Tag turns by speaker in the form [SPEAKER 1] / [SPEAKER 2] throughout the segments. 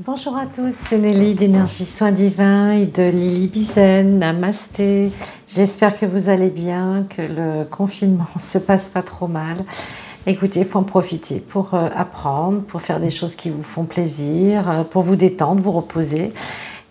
[SPEAKER 1] Bonjour à tous, c'est Nelly d'Énergie Soins Divins et de Lily Bizen. Namasté. J'espère que vous allez bien, que le confinement ne se passe pas trop mal. Écoutez, il faut en profiter pour apprendre, pour faire des choses qui vous font plaisir, pour vous détendre, vous reposer.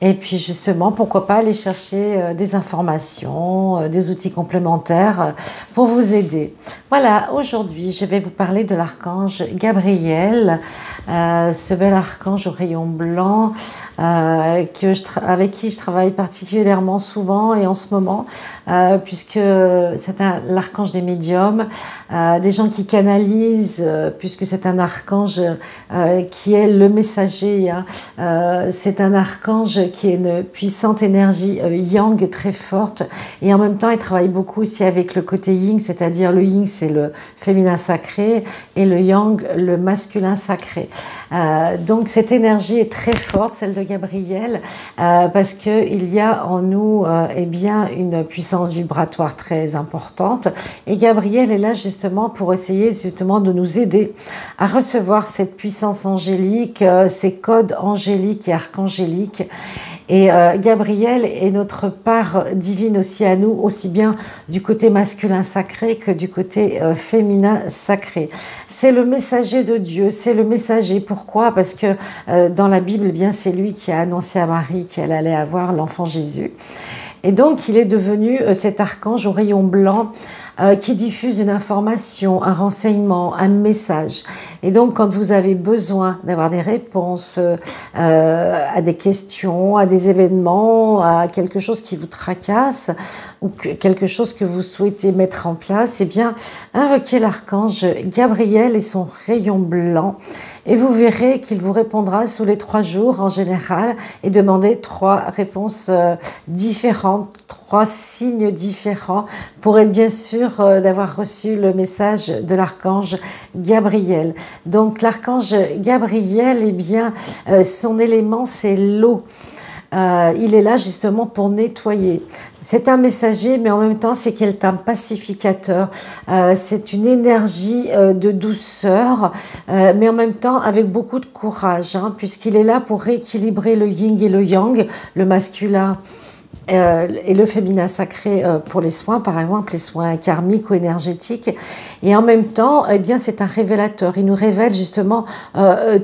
[SPEAKER 1] Et puis justement, pourquoi pas aller chercher des informations, des outils complémentaires pour vous aider. Voilà, aujourd'hui, je vais vous parler de l'archange Gabriel, ce bel archange au rayon blanc avec qui je travaille particulièrement souvent et en ce moment, puisque c'est l'archange des médiums, des gens qui canalisent, puisque c'est un archange qui est le messager. C'est un archange qui est une puissante énergie yang très forte et en même temps il travaille beaucoup aussi avec le côté yin, c'est-à-dire le yin c'est le féminin sacré et le yang le masculin sacré. Donc cette énergie est très forte, celle de Gabriel, parce qu'il y a en nous eh bien, une puissance vibratoire très importante et Gabriel est là justement pour essayer justement de nous aider à recevoir cette puissance angélique, ces codes angéliques et archangéliques. Et Gabriel est notre part divine aussi à nous, aussi bien du côté masculin sacré que du côté féminin sacré. C'est le messager de Dieu, c'est le messager. Pourquoi? Parce que dans la Bible, eh bien c'est lui qui a annoncé à Marie qu'elle allait avoir l'enfant Jésus. Et donc, il est devenu cet archange au rayon blanc qui diffuse une information, un renseignement, un message. Et donc, quand vous avez besoin d'avoir des réponses à des questions, à des événements, à quelque chose qui vous tracasse ou quelque chose que vous souhaitez mettre en place, eh bien, invoquez l'archange Gabriel et son rayon blanc. Et vous verrez qu'il vous répondra sous les 3 jours en général et demandez 3 réponses différentes, 3 signes différents pour être bien sûr d'avoir reçu le message de l'archange Gabriel. Donc l'archange Gabriel, eh bien, son élément c'est l'eau. Il est là justement pour nettoyer. C'est un messager, mais en même temps, c'est qu'il est un pacificateur. C'est une énergie de douceur, mais en même temps avec beaucoup de courage, puisqu'il est là pour rééquilibrer le yin et le yang, le masculin et le féminin sacré pour les soins, par exemple, les soins karmiques ou énergétiques. Et en même temps, eh bien, c'est un révélateur. Il nous révèle justement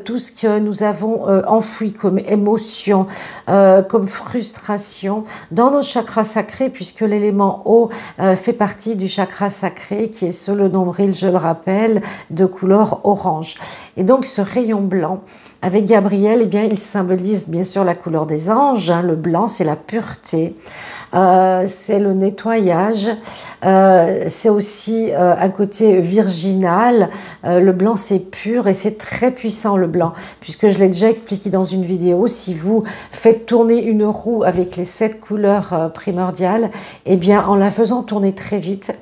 [SPEAKER 1] tout ce que nous avons enfoui comme émotion, comme frustration dans nos chakras sacrés, puisque l'élément eau fait partie du chakra sacré qui est sur le nombril, je le rappelle, de couleur orange. Et donc, ce rayon blanc, avec Gabriel, eh bien, il symbolise bien sûr la couleur des anges. Le blanc, c'est la pureté, c'est le nettoyage, c'est aussi un côté virginal. Le blanc, c'est pur et c'est très puissant, le blanc, puisque je l'ai déjà expliqué dans une vidéo. Si vous faites tourner une roue avec les 7 couleurs primordiales, eh bien, en la faisant tourner très vite,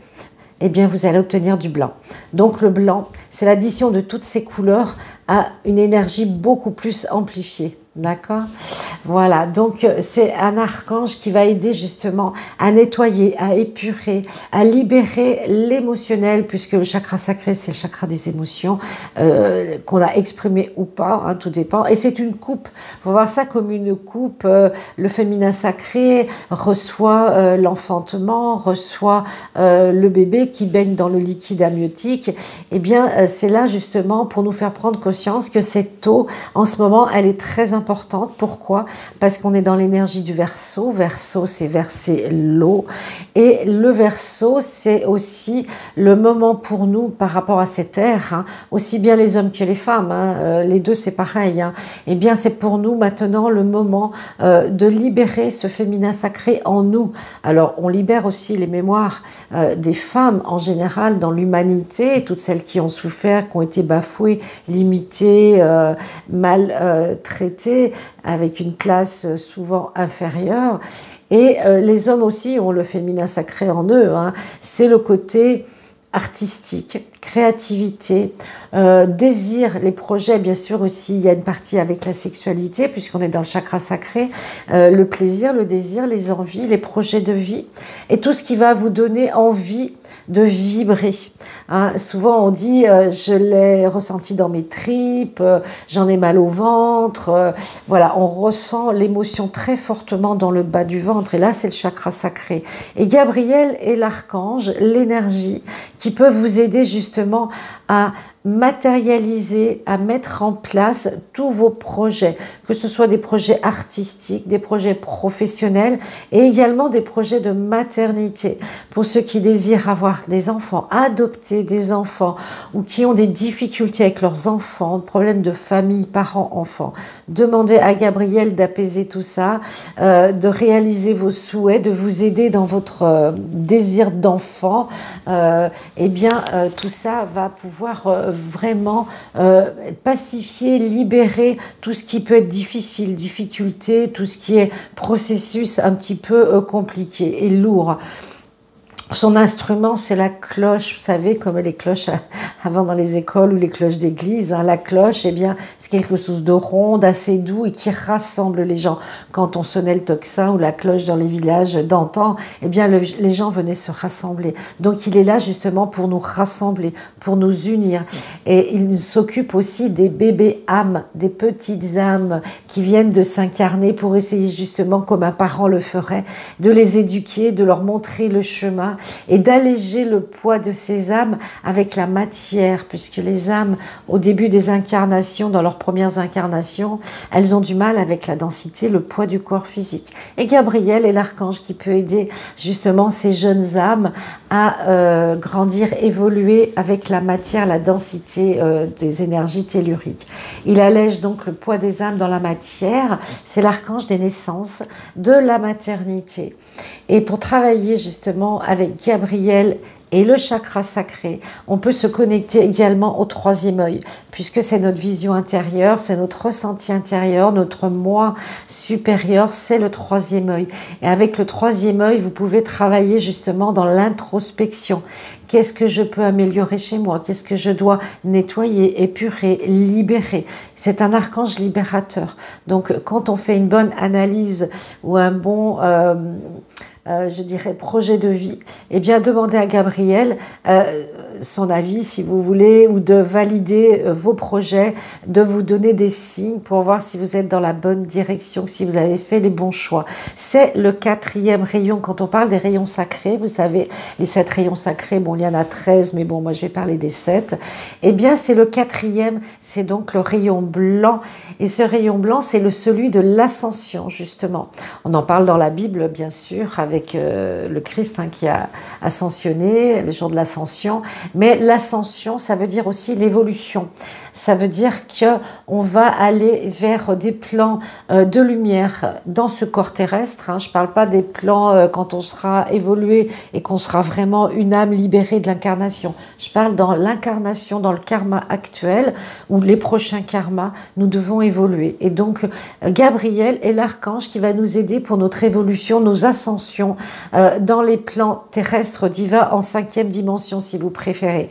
[SPEAKER 1] eh bien, vous allez obtenir du blanc. Donc, le blanc, c'est l'addition de toutes ces couleurs à une énergie beaucoup plus amplifiée. D'accord? Voilà, donc c'est un archange qui va aider justement à nettoyer, à épurer, à libérer l'émotionnel, puisque le chakra sacré, c'est le chakra des émotions, qu'on a exprimé ou pas, tout dépend. Et c'est une coupe, il faut voir ça comme une coupe. Le féminin sacré reçoit l'enfantement, reçoit le bébé qui baigne dans le liquide amniotique. Eh bien, c'est là justement pour nous faire prendre conscience que cette eau, en ce moment, elle est très importante. Pourquoi? Parce qu'on est dans l'énergie du Verseau. Verseau, c'est verser l'eau. Et le Verseau, c'est aussi le moment pour nous par rapport à cette ère, aussi bien les hommes que les femmes, les deux c'est pareil. Eh bien, c'est pour nous maintenant le moment de libérer ce féminin sacré en nous. Alors, on libère aussi les mémoires des femmes en général dans l'humanité, toutes celles qui ont souffert, qui ont été bafouées, limitées, maltraitées, avec une classe souvent inférieure. Et les hommes aussi ont le féminin sacré en eux. C'est le côté artistique, créativité, désir, les projets, bien sûr aussi, il y a une partie avec la sexualité, puisqu'on est dans le chakra sacré, le plaisir, le désir, les envies, les projets de vie, et tout ce qui va vous donner envie de vibrer. Hein, souvent on dit je l'ai ressenti dans mes tripes, j'en ai mal au ventre, voilà, on ressent l'émotion très fortement dans le bas du ventre, et là c'est le chakra sacré. Et Gabriel est l'archange, l'énergie qui peut vous aider justement à matérialiser, à mettre en place tous vos projets, que ce soit des projets artistiques, des projets professionnels et également des projets de maternité. Pour ceux qui désirent avoir des enfants, adopter des enfants ou qui ont des difficultés avec leurs enfants, problèmes de famille, parents, enfants, demandez à Gabriel d'apaiser tout ça, de réaliser vos souhaits, de vous aider dans votre désir d'enfant. Eh bien, tout ça va pouvoir vraiment pacifier, libérer tout ce qui peut être difficile, difficulté, tout ce qui est processus un petit peu compliqué et lourd. Son instrument, c'est la cloche, vous savez, comme les cloches avant dans les écoles ou les cloches d'église. Hein, la cloche, eh bien, c'est quelque chose de rond, d'assez doux et qui rassemble les gens. Quand on sonnait le tocsin ou la cloche dans les villages d'antan, eh bien, les gens venaient se rassembler. Donc, il est là justement pour nous rassembler, pour nous unir. Et il s'occupe aussi des bébés âmes, des petites âmes qui viennent de s'incarner pour essayer justement, comme un parent le ferait, de les éduquer, de leur montrer le chemin et d'alléger le poids de ces âmes avec la matière, puisque les âmes, au début des incarnations, dans leurs premières incarnations, elles ont du mal avec la densité, le poids du corps physique. Et Gabriel est l'archange qui peut aider justement ces jeunes âmes à grandir, évoluer avec la matière, la densité des énergies telluriques. Il allège donc le poids des âmes dans la matière, c'est l'archange des naissances, de la maternité. Et pour travailler justement avec Gabriel et le chakra sacré, on peut se connecter également au troisième œil, puisque c'est notre vision intérieure, c'est notre ressenti intérieur, notre moi supérieur, c'est le troisième œil. Et avec le troisième œil, vous pouvez travailler justement dans l'introspection. Qu'est-ce que je peux améliorer chez moi? Qu'est-ce que je dois nettoyer, épurer, libérer? C'est un archange libérateur. Donc, quand on fait une bonne analyse ou un bon... je dirais projet de vie, eh bien demandez à Gabriel son avis si vous voulez, ou de valider vos projets, de vous donner des signes pour voir si vous êtes dans la bonne direction, si vous avez fait les bons choix. C'est le quatrième rayon. Quand on parle des rayons sacrés, vous savez, les 7 rayons sacrés, bon, il y en a 13, mais bon, moi je vais parler des 7. Eh bien, c'est le quatrième, c'est donc le rayon blanc. Et ce rayon blanc, c'est celui de l'ascension, justement. On en parle dans la Bible, bien sûr, avec le Christ hein, qui a ascensionné, le jour de l'ascension. Mais l'ascension, ça veut dire aussi l'évolution. Ça veut dire qu'on va aller vers des plans de lumière dans ce corps terrestre. Hein. Je ne parle pas des plans quand on sera évolué et qu'on sera vraiment une âme libérée de l'incarnation. Je parle dans l'incarnation, dans le karma actuel, où les prochains karmas, nous devons évoluer. Et donc, Gabriel est l'archange qui va nous aider pour notre évolution, nos ascensions dans les plans terrestres divins en 5e dimension, si vous préférez.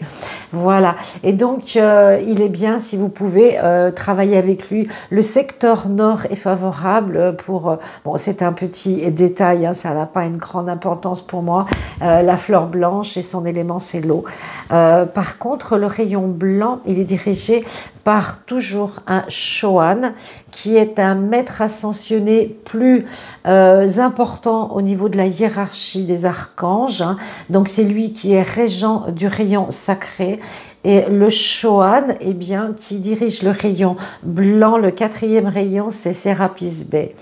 [SPEAKER 1] Voilà. Et donc, il est bien, si vous pouvez, travailler avec lui. Le secteur nord est favorable pour... bon, c'est un petit détail, hein, ça n'a pas une grande importance pour moi. La fleur blanche et son élément, c'est l'eau. Par contre, le rayon blanc, il est dirigé par toujours un Chohan, qui est un maître ascensionné plus important au niveau de la hiérarchie des archanges. Hein. Donc c'est lui qui est régent du rayon sacré. Et le Chohan, eh bien, qui dirige le rayon blanc, le 4e rayon, c'est Sérapis Bey.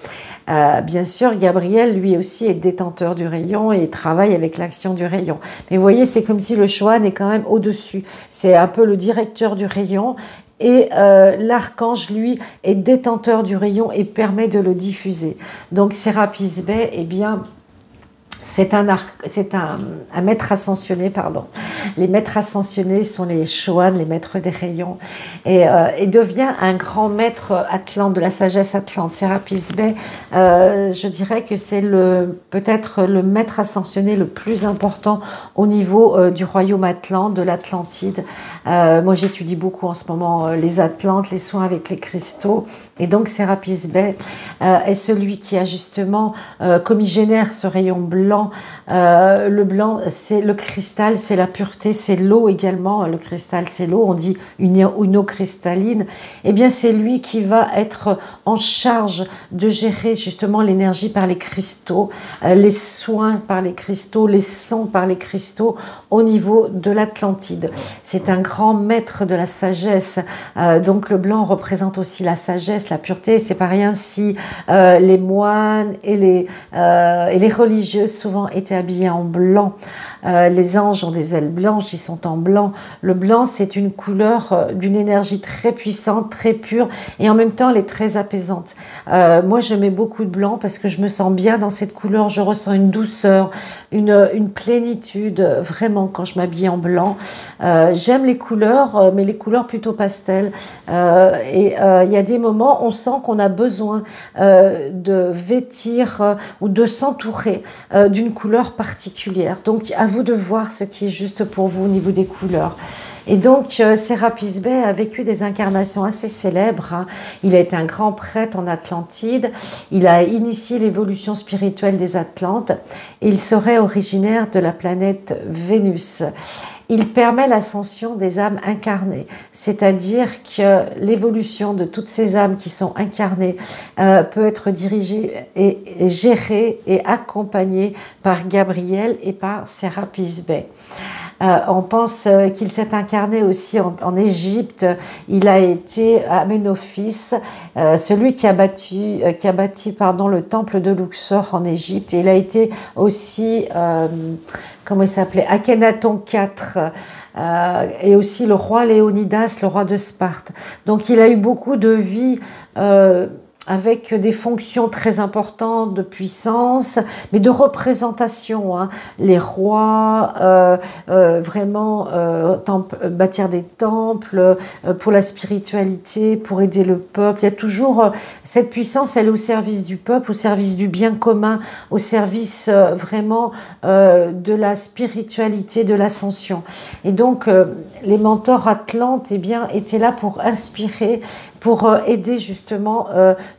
[SPEAKER 1] Bien sûr, Gabriel, lui aussi, est détenteur du rayon et travaille avec l'action du rayon. Mais vous voyez, c'est comme si le Chohan est quand même au-dessus. C'est un peu le directeur du rayon. Et l'archange, lui, est détenteur du rayon et permet de le diffuser. Donc, Sérapis Bey, eh bien, C'est un maître ascensionné, pardon. Les maîtres ascensionnés sont les Choans, les maîtres des rayons, et devient un grand maître atlante, de la sagesse atlante. Serapis Bey, je dirais que c'est peut-être le maître ascensionné le plus important au niveau du royaume atlante, de l'Atlantide. Moi, j'étudie beaucoup en ce moment les Atlantes, les soins avec les cristaux, et donc Serapis Bey est celui qui a justement, comme il génère ce rayon blanc, le blanc, c'est le cristal, c'est la pureté, c'est l'eau également. Le cristal, c'est l'eau. On dit une eau cristalline. Eh bien, c'est lui qui va être en charge de gérer justement l'énergie par les cristaux, les soins par les cristaux, les sons par les cristaux au niveau de l'Atlantide. C'est un grand maître de la sagesse. Donc, le blanc représente aussi la sagesse, la pureté. C'est pas rien si les moines et les religieuses souvent étaient habillés en blanc. Les anges ont des ailes blanches, ils sont en blanc. Le blanc, c'est une couleur d'une énergie très puissante, très pure, et en même temps, elle est très apaisante. Moi, je mets beaucoup de blanc parce que je me sens bien dans cette couleur. Je ressens une douceur, une plénitude, vraiment, quand je m'habille en blanc. J'aime les couleurs, mais les couleurs plutôt pastel. Il y a des moments, on sent qu'on a besoin de vêtir ou de s'entourer d'une couleur particulière. Donc, à vous de voir ce qui est juste pour vous au niveau des couleurs. Et donc, Serapis Bey a vécu des incarnations assez célèbres. Hein. Il a été un grand prêtre en Atlantide. Il a initié l'évolution spirituelle des Atlantes. Et il serait originaire de la planète Vénus. Il permet l'ascension des âmes incarnées, c'est-à-dire que l'évolution de toutes ces âmes qui sont incarnées peut être dirigée et gérée et accompagnée par Gabriel et par Serapis Bey. On pense qu'il s'est incarné aussi en Égypte. Il a été Aménophis, celui qui a bâti le temple de Luxor en Égypte. Et il a été aussi, comment il s'appelait, Akhenaton IV. Et aussi le roi Léonidas, le roi de Sparte. Donc il a eu beaucoup de vies avec des fonctions très importantes de puissance, mais de représentation. Hein. Les rois, vraiment bâtir des temples pour la spiritualité, pour aider le peuple. Il y a toujours cette puissance, elle est au service du peuple, au service du bien commun, au service vraiment de la spiritualité, de l'ascension. Et donc, les mentors atlantes eh bien, étaient là pour inspirer, pour aider justement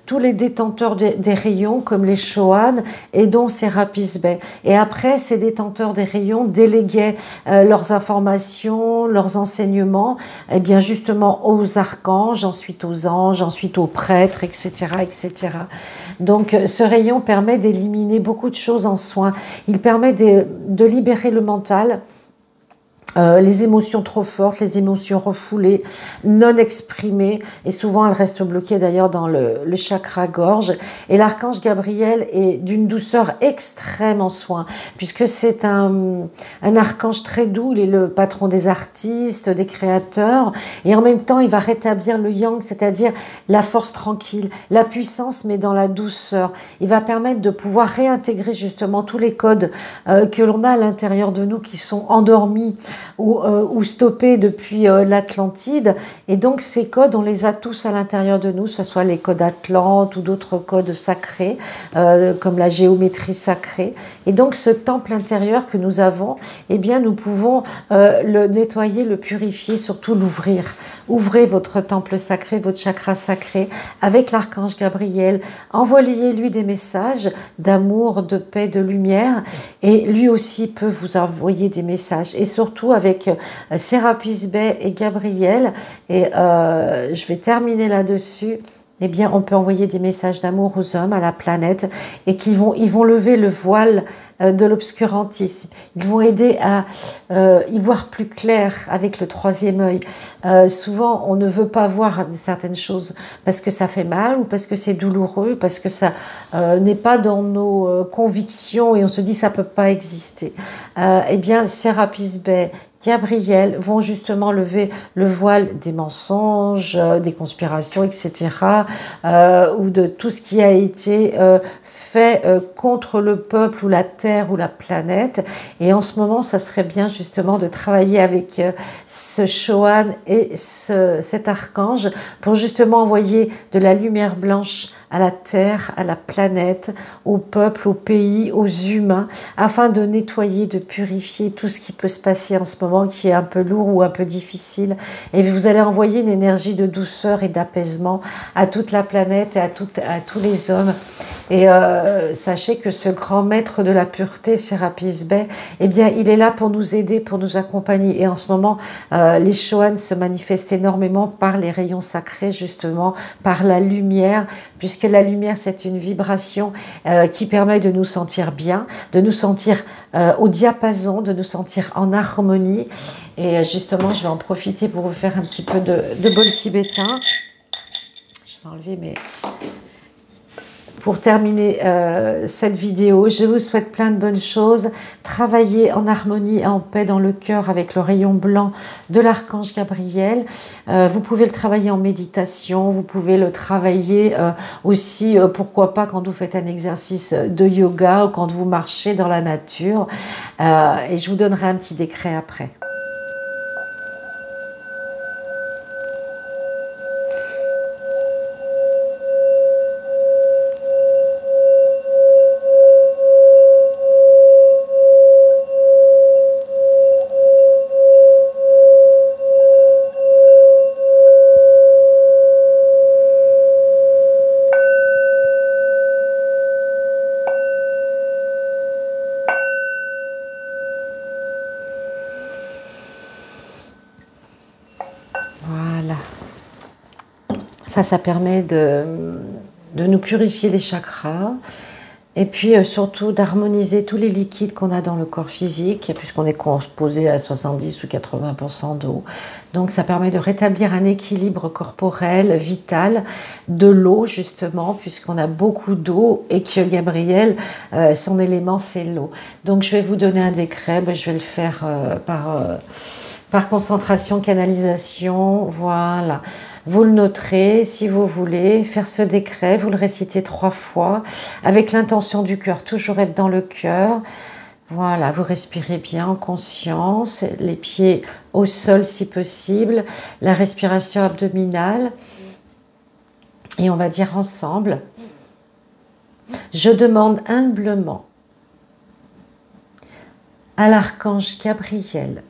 [SPEAKER 1] tous les détenteurs des rayons comme les Choans et dont Serapis Bey. Et après, ces détenteurs des rayons déléguaient leurs informations, leurs enseignements, eh bien justement aux archanges, ensuite aux anges, ensuite aux prêtres, etc., etc. Donc ce rayon permet d'éliminer beaucoup de choses en soins. Il permet de libérer le mental, les émotions trop fortes, les émotions refoulées, non exprimées, et souvent elles restent bloquées d'ailleurs dans le chakra gorge. Et l'archange Gabriel est d'une douceur extrême en soin, puisque c'est un archange très doux, il est le patron des artistes, des créateurs, et en même temps il va rétablir le yang, c'est-à-dire la force tranquille, la puissance mais dans la douceur. Il va permettre de pouvoir réintégrer justement tous les codes que l'on a à l'intérieur de nous qui sont endormis, ou stoppés depuis l'Atlantide. Et donc, ces codes, on les a tous à l'intérieur de nous, que ce soit les codes Atlantes ou d'autres codes sacrés, comme la géométrie sacrée. Et donc, ce temple intérieur que nous avons, eh bien, nous pouvons le nettoyer, le purifier, surtout l'ouvrir. Ouvrez votre temple sacré, votre chakra sacré, avec l'archange Gabriel. Envoyez-lui des messages d'amour, de paix, de lumière. Et lui aussi peut vous envoyer des messages. Et surtout, avec Serapis Bey et Gabriel, et je vais terminer là-dessus, eh bien, on peut envoyer des messages d'amour aux hommes, à la planète, et ils vont lever le voile de l'obscurantisme. Ils vont aider à y voir plus clair avec le troisième œil. Souvent, on ne veut pas voir certaines choses parce que ça fait mal ou parce que c'est douloureux, parce que ça n'est pas dans nos convictions et on se dit ça peut pas exister. Eh bien, Serapis Bey, Gabriel vont justement lever le voile des mensonges, des conspirations, etc. Ou de tout ce qui a été fait contre le peuple ou la terre ou la planète. Et en ce moment, ça serait bien justement de travailler avec ce Shohan et cet archange pour justement envoyer de la lumière blanche à la terre, à la planète, au peuple, au pays, aux humains, afin de nettoyer, de purifier tout ce qui peut se passer en ce moment qui est un peu lourd ou un peu difficile. Et vous allez envoyer une énergie de douceur et d'apaisement à toute la planète et à tous les hommes. Et sachez que ce grand maître de la pureté, Sérapis Bey, eh bien, il est là pour nous aider, pour nous accompagner. Et en ce moment, les Shohan se manifestent énormément par les rayons sacrés, justement, par la lumière, puisque la lumière, c'est une vibration qui permet de nous sentir bien, de nous sentir au diapason, de nous sentir en harmonie. Et justement, je vais en profiter pour vous faire un petit peu de bol tibétain. Je vais enlever mes... Pour terminer cette vidéo, je vous souhaite plein de bonnes choses. Travaillez en harmonie et en paix dans le cœur avec le rayon blanc de l'archange Gabriel. Vous pouvez le travailler en méditation, vous pouvez le travailler aussi, pourquoi pas, quand vous faites un exercice de yoga ou quand vous marchez dans la nature. Et je vous donnerai un petit décret après. Voilà. Ça permet de nous purifier les chakras et puis surtout d'harmoniser tous les liquides qu'on a dans le corps physique, puisqu'on est composé à 70 ou 80% d'eau. Donc ça permet de rétablir un équilibre corporel, vital, de l'eau justement, puisqu'on a beaucoup d'eau et que Gabriel, son élément, c'est l'eau. Donc je vais vous donner un décret, je vais le faire par concentration, canalisation, voilà. Vous le noterez si vous voulez, faire ce décret, vous le récitez 3 fois, avec l'intention du cœur, toujours être dans le cœur. Voilà, vous respirez bien en conscience, les pieds au sol si possible, la respiration abdominale. Et on va dire ensemble, je demande humblement à l'archange Gabriel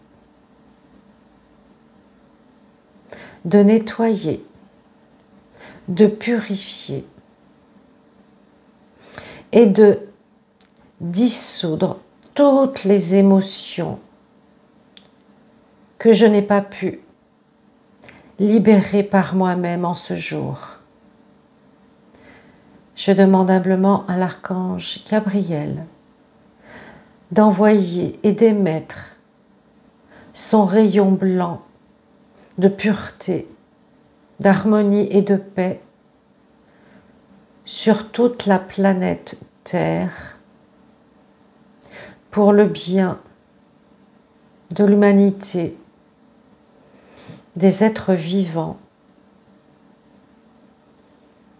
[SPEAKER 1] de nettoyer, de purifier et de dissoudre toutes les émotions que je n'ai pas pu libérer par moi-même en ce jour. Je demande humblement à l'archange Gabriel d'envoyer et d'émettre son rayon blanc de pureté, d'harmonie et de paix sur toute la planète Terre pour le bien de l'humanité, des êtres vivants,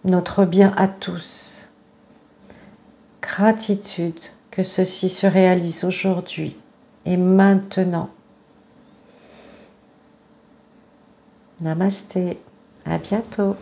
[SPEAKER 1] notre bien à tous. Gratitude que ceci se réalise aujourd'hui et maintenant. Namasté, à bientôt.